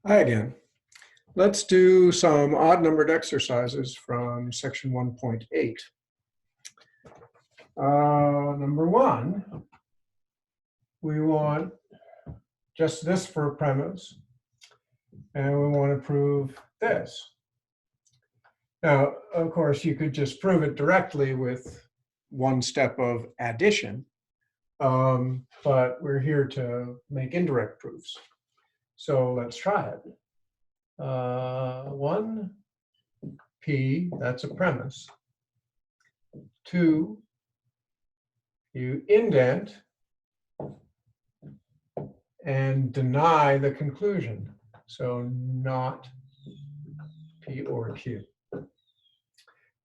Hi again. Let's do some odd numbered exercises from section 1.8. Number one, we want just this for a premise, and we want to prove this. Now, of course, you could just prove it directly with one step of addition, but we're here to make indirect proofs. So let's try it. 1, P, that's a premise. 2, you indent and deny the conclusion. So not P or Q.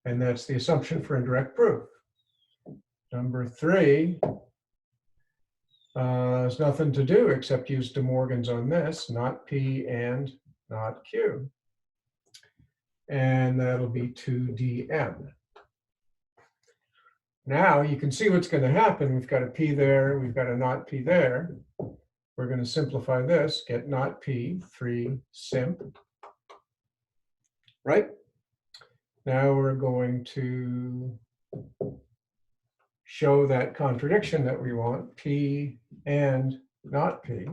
And that's the assumption for indirect proof. Number 3, there's nothing to do except use De Morgan's on this, not P and not Q. And that'll be 2dm. Now you can see what's going to happen. We've got a P there, we've got a not P there. We're going to simplify this, get not P, 3 simp. Right? Now we're going to show that contradiction that we want, P and not P.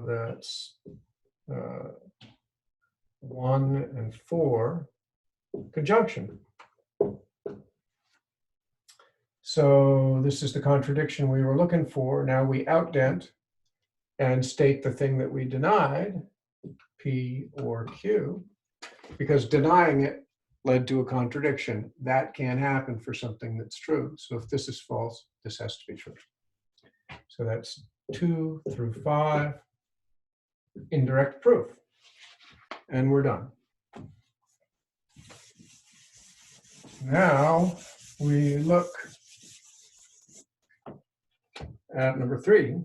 That's 1 and 4 conjunction. So this is the contradiction we were looking for. Now we outdent and state the thing that we denied, P or Q, because denying it led to a contradiction. That can't happen for something that's true. So if this is false, this has to be true. So that's 2 through 5, indirect proof. And we're done. Now we look at number 3.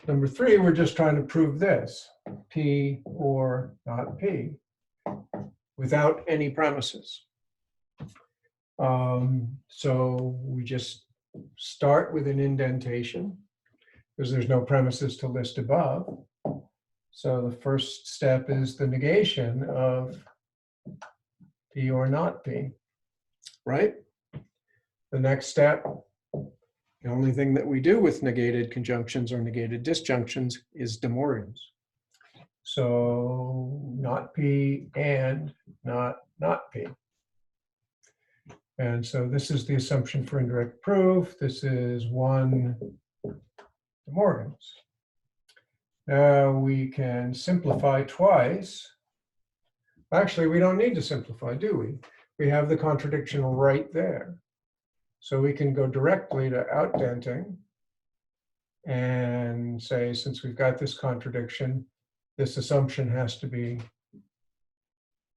Number 3, we're just trying to prove this, P or not P, without any premises. So we just start with an indentation because there's no premises to list above. So the first step is the negation of P or not P, right? The next step, the only thing that we do with negated conjunctions or negated disjunctions is De Morgan's. So not P and not P. And so this is the assumption for indirect proof. This is 1 De Morgan's. Now we can simplify twice. Actually, we don't need to simplify, do we? We have the contradiction right there. So we can go directly to outdenting and say, since we've got this contradiction, this assumption has to be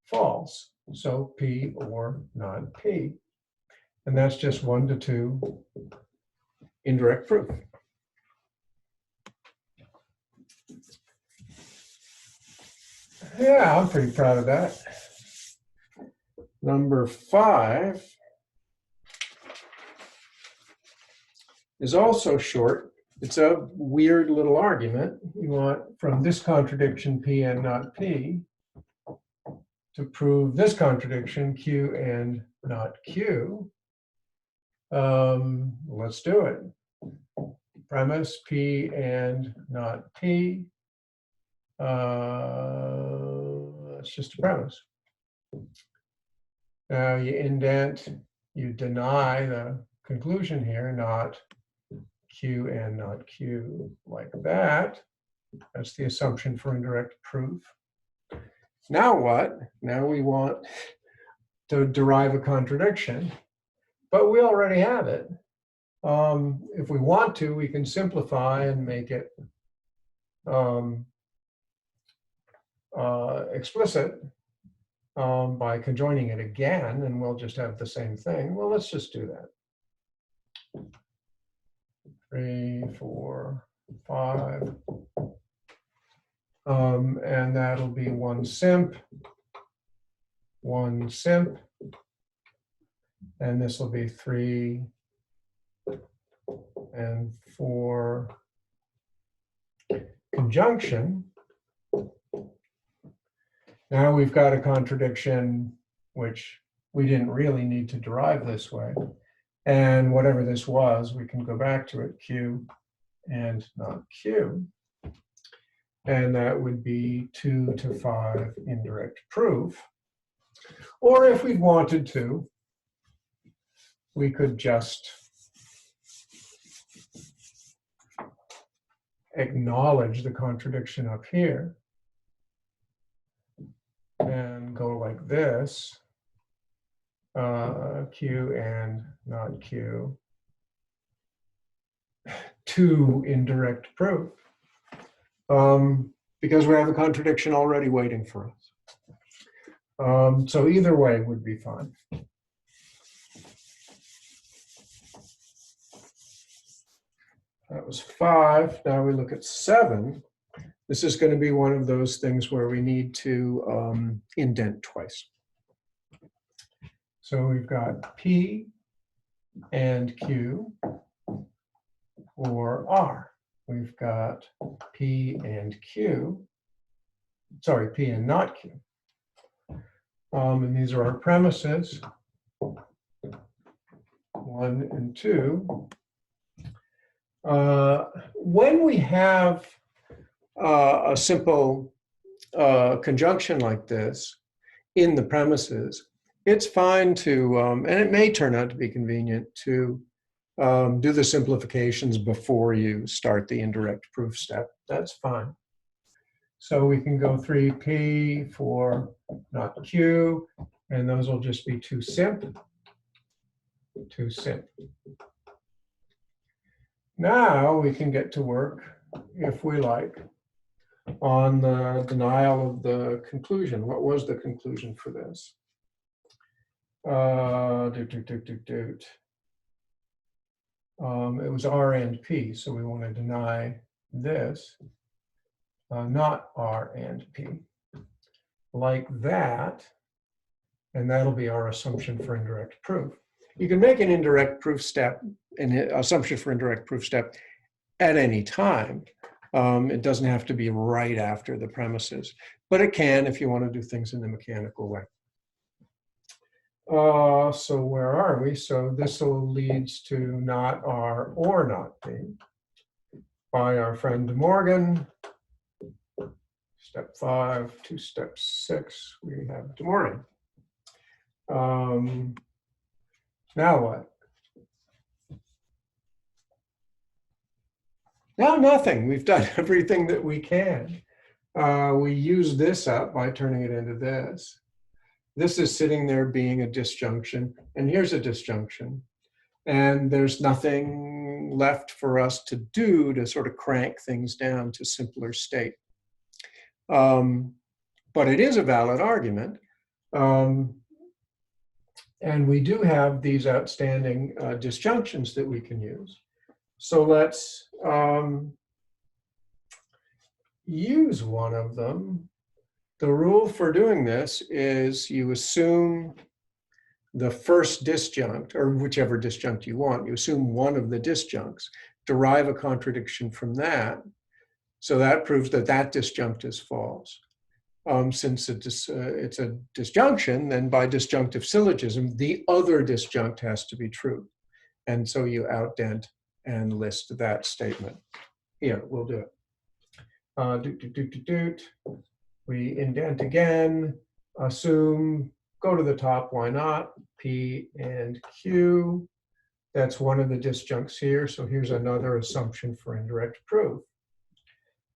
false. So P or not P. And that's just 1 to 2 indirect proof. Yeah, I'm pretty proud of that. Number 5 is also short. It's a weird little argument. You want from this contradiction, P and not P, to prove this contradiction, Q and not Q. Let's do it. Premise, P and not P. It's just a premise. Now you indent, you deny the conclusion here, not Q and not Q, like that. That's the assumption for indirect proof. Now what? Now we want to derive a contradiction, but we already have it. If we want to, we can simplify and make it explicit by conjoining it again, and we'll just have the same thing. Well, let's just do that. 3, 4, 5. And that'll be 1 simp, 1 simp. And this will be 3 and 4 conjunction, now we've got a contradiction which we didn't really need to derive this way. And whatever this was, we can go back to it, Q and not Q. And that would be 2 to 5 indirect proof. Or if we wanted to, we could just acknowledge the contradiction up here and go like this, Q and not Q, 2 indirect proof, because we have a contradiction already waiting for us. So either way would be fine. That was 5. Now we look at 7. This is going to be one of those things where we need to indent twice. So we've got P and Q or R. We've got P and Q, sorry, P and not Q. And these are our premises, 1 and 2. When we have a simple conjunction like this in the premises, it's fine to, and it may turn out to be convenient to do the simplifications before you start the indirect proof step. That's fine. So we can go 3P for not Q, and those will just be 2 simp. 2 simp. Now we can get to work, if we like, on the denial of the conclusion. What was the conclusion for this? It was R and P, so we want to deny this, not R and P, like that, and that'll be our assumption for indirect proof. You can make an indirect proof step, an assumption for indirect proof step at any time. It doesn't have to be right after the premises, but it can if you want to do things in the mechanical way. So where are we? So this leads to not R or not P by our friend De Morgan. Step 5 to step 6, we have De Morgan. Now what? Now nothing. We've done everything that we can. We use this up by turning it into this. This is sitting there being a disjunction, and here's a disjunction. And there's nothing left for us to do to sort of crank things down to simpler state. But it is a valid argument. And we do have these outstanding disjunctions that we can use. So let's use one of them. The rule for doing this is you assume the first disjunct, or whichever disjunct you want. You assume one of the disjuncts, derive a contradiction from that. So that proves that that disjunct is false. Since it's a disjunction, then by disjunctive syllogism, the other disjunct has to be true. And so you outdent and list that statement. Here, we'll do it. We indent again, assume, go to the top, why not? P and Q. That's one of the disjuncts here. So here's another assumption for indirect proof.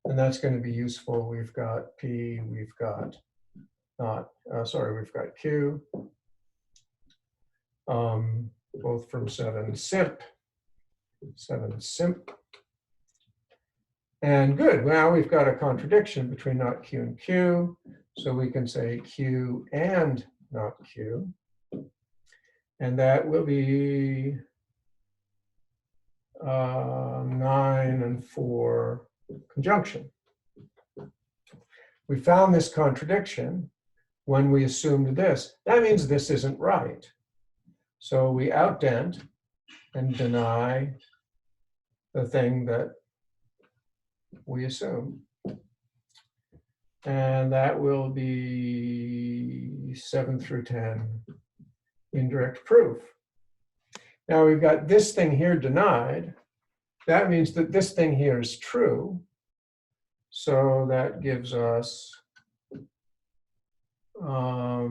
And that's going to be useful. We've got P, we've got we've got Q, both from 7 simp. 7 simp. And good, now we've got a contradiction between not Q and Q. So we can say Q and not Q. And that will be 9 and 4 conjunction. We found this contradiction when we assumed this. That means this isn't right. So we outdent and deny the thing that we assume. And that will be 7 through 10 indirect proof. Now we've got this thing here denied. That means that this thing here is true. So that gives us R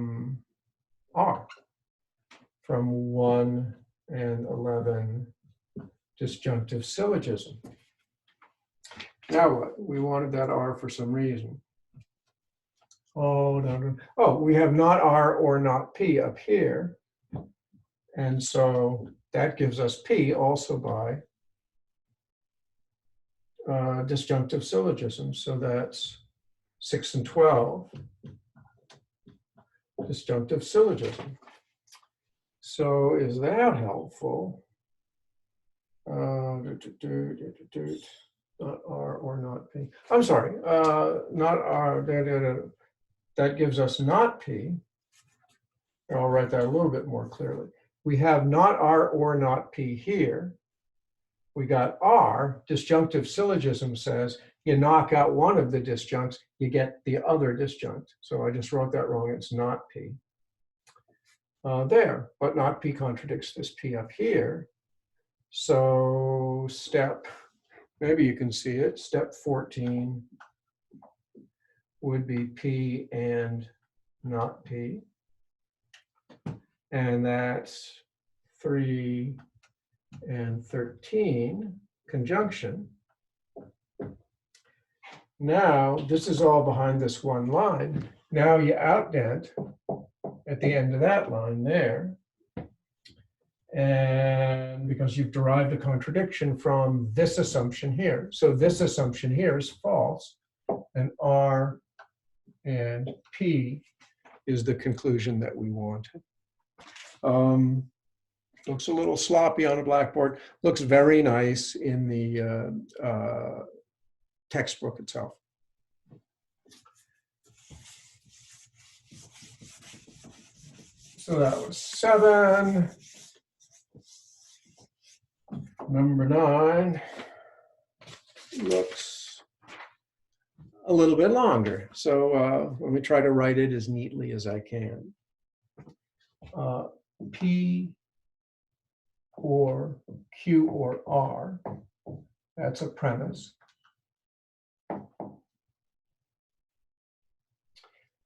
from 1 and 11 disjunctive syllogism. Now what? We wanted that R for some reason. Oh, no. Oh, we have not R or not P up here. And so that gives us P also by disjunctive syllogism. So that's 6 and 12 disjunctive syllogism. So is that helpful? Not R or not P. I'm sorry, not R. That gives us not P. I'll write that a little bit more clearly. We have not R or not P here. We got R. Disjunctive syllogism says you knock out one of the disjuncts, you get the other disjunct. So I just wrote that wrong. It's not P. There, but not P contradicts this P up here. So step, maybe you can see it, step 14 would be P and not P. And that's 3 and 13 conjunction. Now, this is all behind this one line. Now you outdent at the end of that line there. And because you've derived a contradiction from this assumption here. So this assumption here is false. And R and P is the conclusion that we wanted. Looks a little sloppy on a blackboard. Looks very nice in the textbook itself. So that was 7. Number 9 looks a little bit longer. So let me try to write it as neatly as I can. P or Q or R, that's a premise.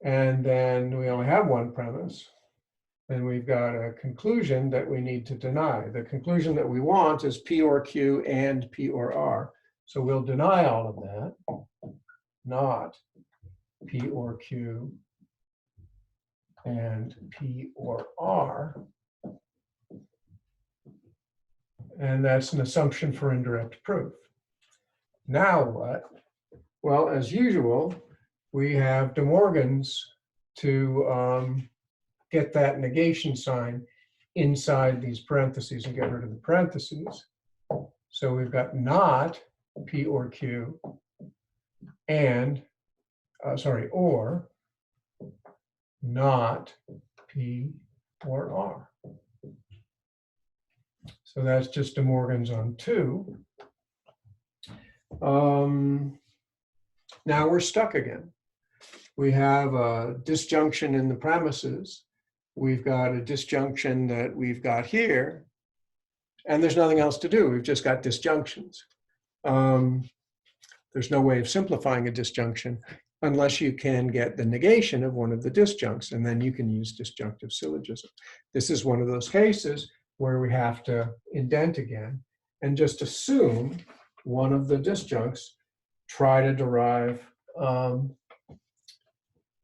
And then we only have one premise. Then we've got a conclusion that we need to deny. The conclusion that we want is P or Q and P or R. So we'll deny all of that, not P or Q and P or R. And that's an assumption for indirect proof. Now what? Well, as usual, we have De Morgan's to get that negation sign inside these parentheses and get rid of the parentheses. So we've got not P or Q and, or not P or R. So that's just De Morgan's on 2. Now we're stuck again. We have a disjunction in the premises. We've got a disjunction that we've got here, and there's nothing else to do. We've just got disjunctions. There's no way of simplifying a disjunction unless you can get the negation of one of the disjuncts, and then you can use disjunctive syllogism. This is one of those cases where we have to indent again and just assume one of the disjuncts, try to derive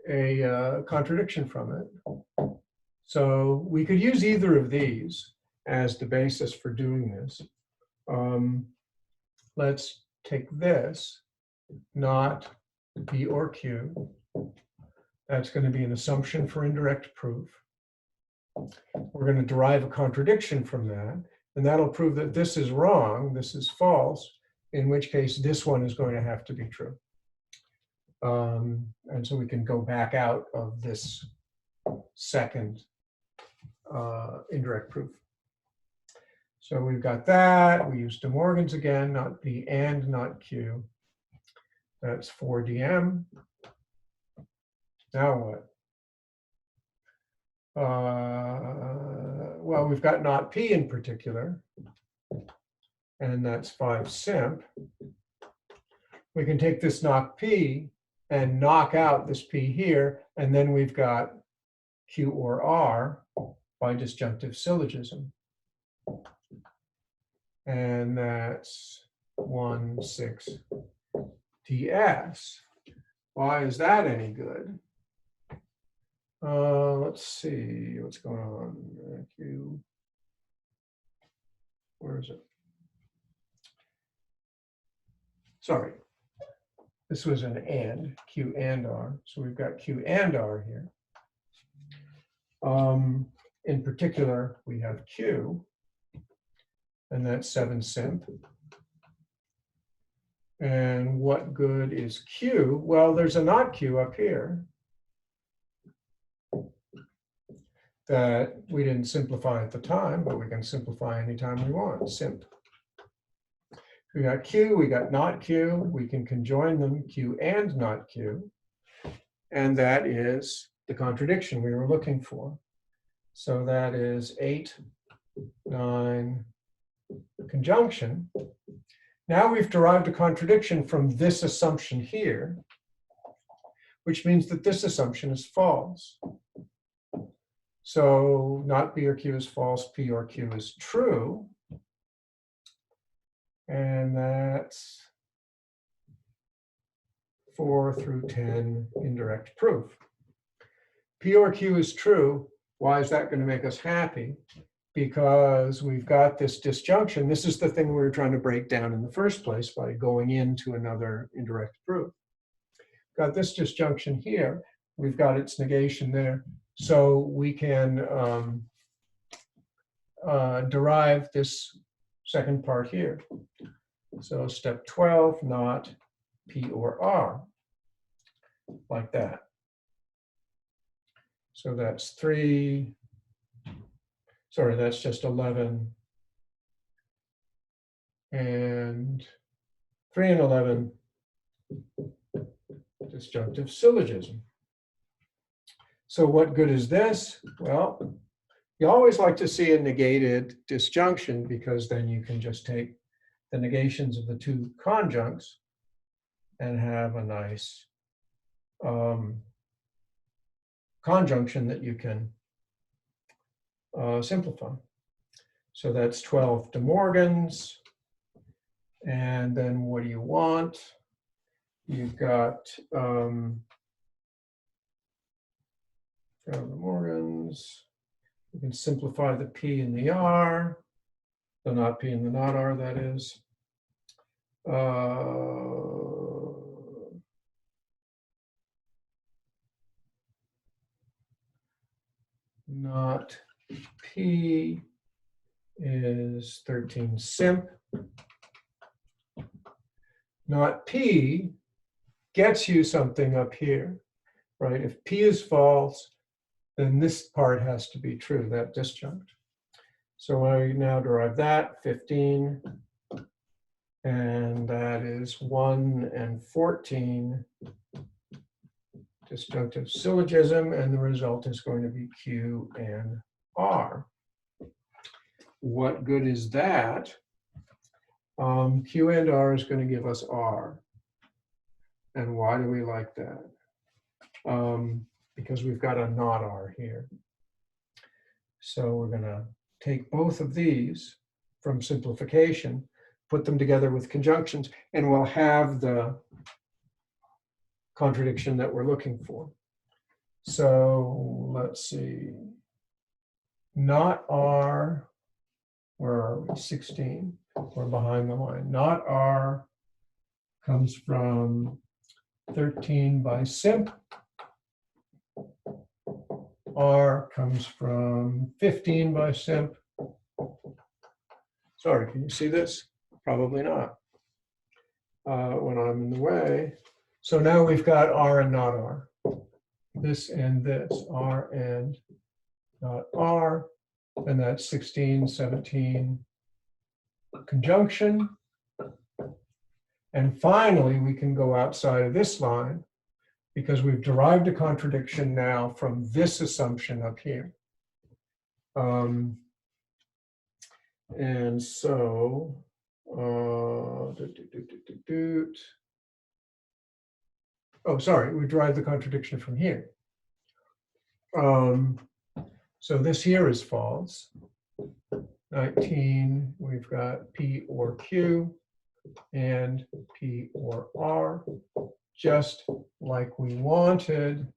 a contradiction from it. So we could use either of these as the basis for doing this. Let's take this, not P or Q. That's going to be an assumption for indirect proof. We're going to derive a contradiction from that, and that'll prove that this is wrong, this is false, in which case this one is going to have to be true. And so we can go back out of this second indirect proof. So we've got that. We use De Morgan's again, not P and not Q. That's 4DM. Now what? Well, we've got not P in particular, and that's 5 simp. We can take this knock P and knock out this P here, and then we've got Q or R by disjunctive syllogism. And that's 1, 6 ds. Why is that any good? Let's see what's going on. Q. Where is it? Sorry. This was an and, Q and R. So we've got Q and R here. In particular, we have Q, and that's 7 simp. And what good is Q? Well, there's a not Q up here that we didn't simplify at the time, but we can simplify anytime we want, simp. We got Q, we got not Q, we can conjoin them, Q and not Q, and that is the contradiction we were looking for. So that is 8, 9, conjunction. Now we've derived a contradiction from this assumption here, which means that this assumption is false. So not P or Q is false, P or Q is true. And that's 4 through 10 indirect proof. P or Q is true. Why is that going to make us happy? Because we've got this disjunction. This is the thing we were trying to break down in the first place by going into another indirect proof. Got this disjunction here. We've got its negation there. So we can derive this second part here. So step 12, not P or R, like that. So that's 3, sorry, that's just 11. And 3 and 11, disjunctive syllogism. So what good is this? Well, you always like to see a negated disjunction because then you can just take the negations of the two conjuncts and have a nice conjunction that you can simplify. So that's 12 De Morgans. And then what do you want? You've got De Morgans. You can simplify the P and the R, the not P and the not R, that is. Not P is 13 simp. Not P gets you something up here, right? If P is false, then this part has to be true, that disjunct. So I now derive that, 15, and that is 1 and 14 disjunctive syllogism, and the result is going to be Q and R. What good is that? Q and R is going to give us R. And why do we like that? Because we've got a not R here. So we're going to take both of these from simplification, put them together with conjunctions, and we'll have the contradiction that we're looking for. So let's see. Not R, where are we? 16. We're behind the line. Not R comes from 13 by simp. R comes from 15 by simp. Sorry, can you see this? Probably not. When I'm in the way. So now we've got R and not R. This and this, R and not R. And that's 16, 17 conjunction. And finally, we can go outside of this line because we've derived a contradiction now from this assumption up here. And so, oh, sorry, we derived the contradiction from here. So this here is false. 19, we've got P or Q and P or R, just like we wanted.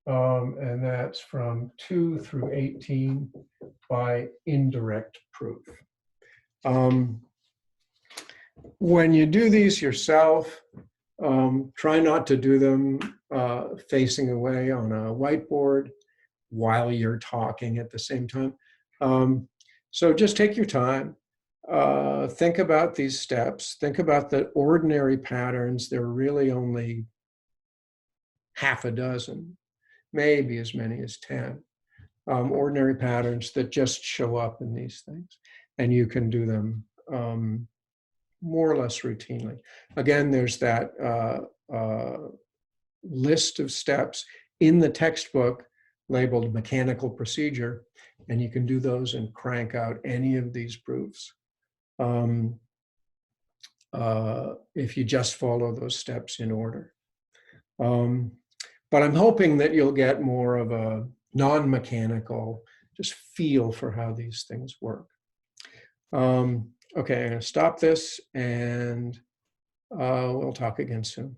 And that's from 2 through 18 by indirect proof. When you do these yourself, try not to do them facing away on a whiteboard while you're talking at the same time. So just take your time. Think about these steps. Think about the ordinary patterns. There are really only half a dozen, maybe as many as 10 ordinary patterns that just show up in these things. And you can do them more or less routinely. Again, there's that list of steps in the textbook labeled mechanical procedure, and you can do those and crank out any of these proofs if you just follow those steps in order. But I'm hoping that you'll get more of a non-mechanical just feel for how these things work. Okay, I'm going to stop this, and we'll talk again soon.